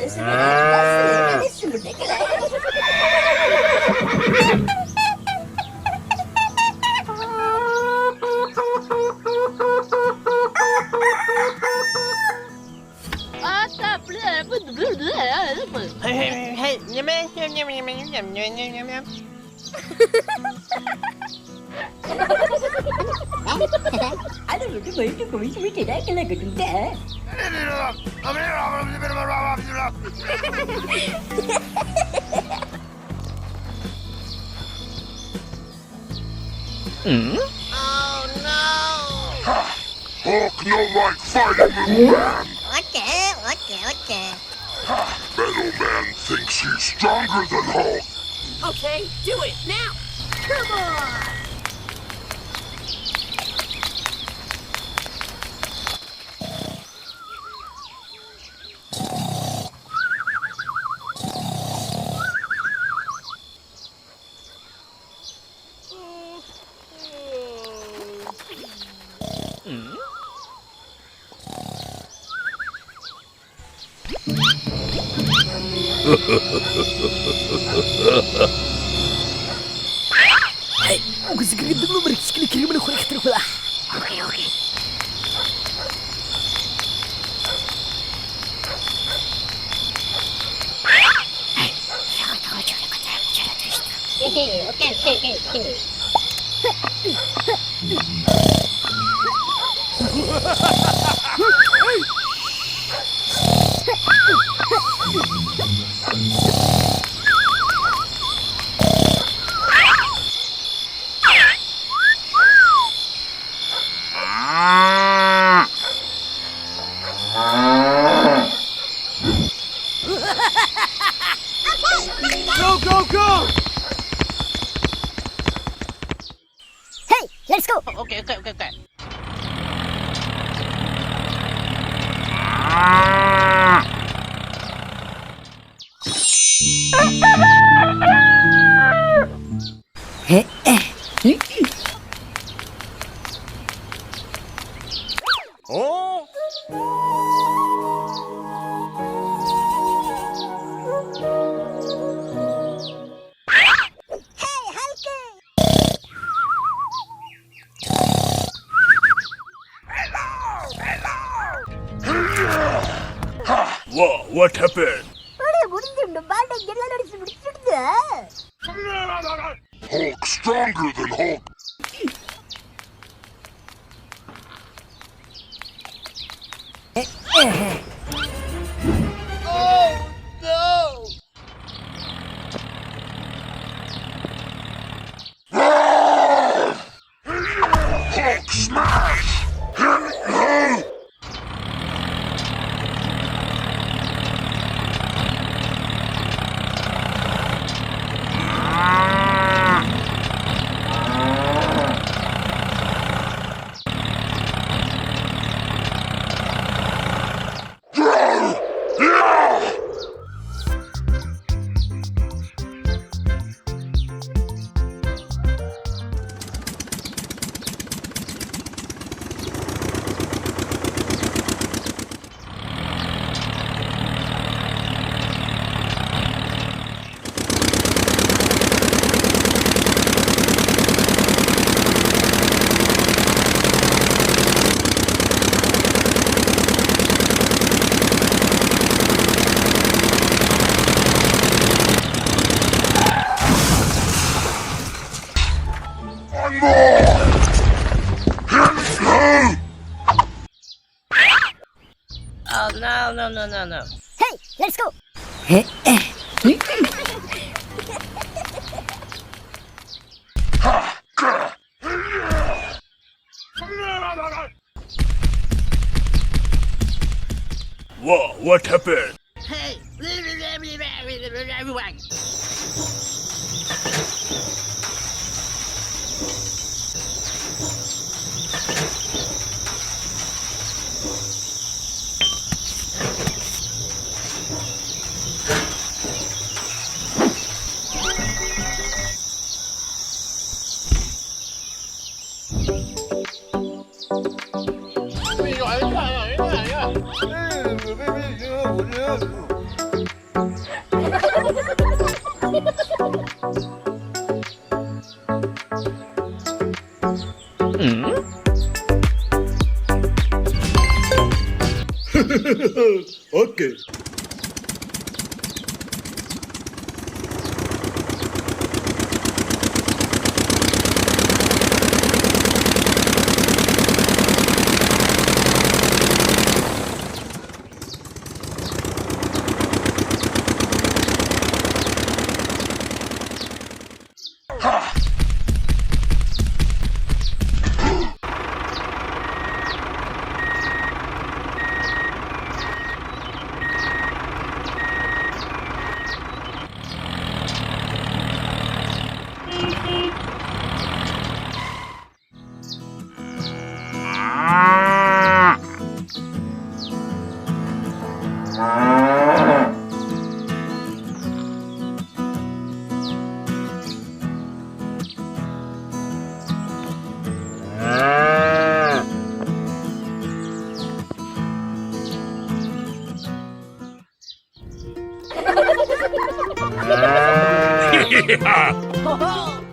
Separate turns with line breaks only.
Hey,
Ada betul kami tidak kena kedua.
Oh no!
Hawk no like fighting little man.
Okay.
Metal Man thinks he's stronger than Hulk.
Okay, do it now. Come on.
Hey, gusto ko ganda mo balik kiri mo na kulit ka pala.
Okay. Okay.
Go!
Hey, let's go.
Okay. Oh!
What happened? Hulk stronger than Hulk.
Oh no!
Hulk smash!
Oh no!
Hey, let's go.
What happened?
Hey!
Okay.
Oh,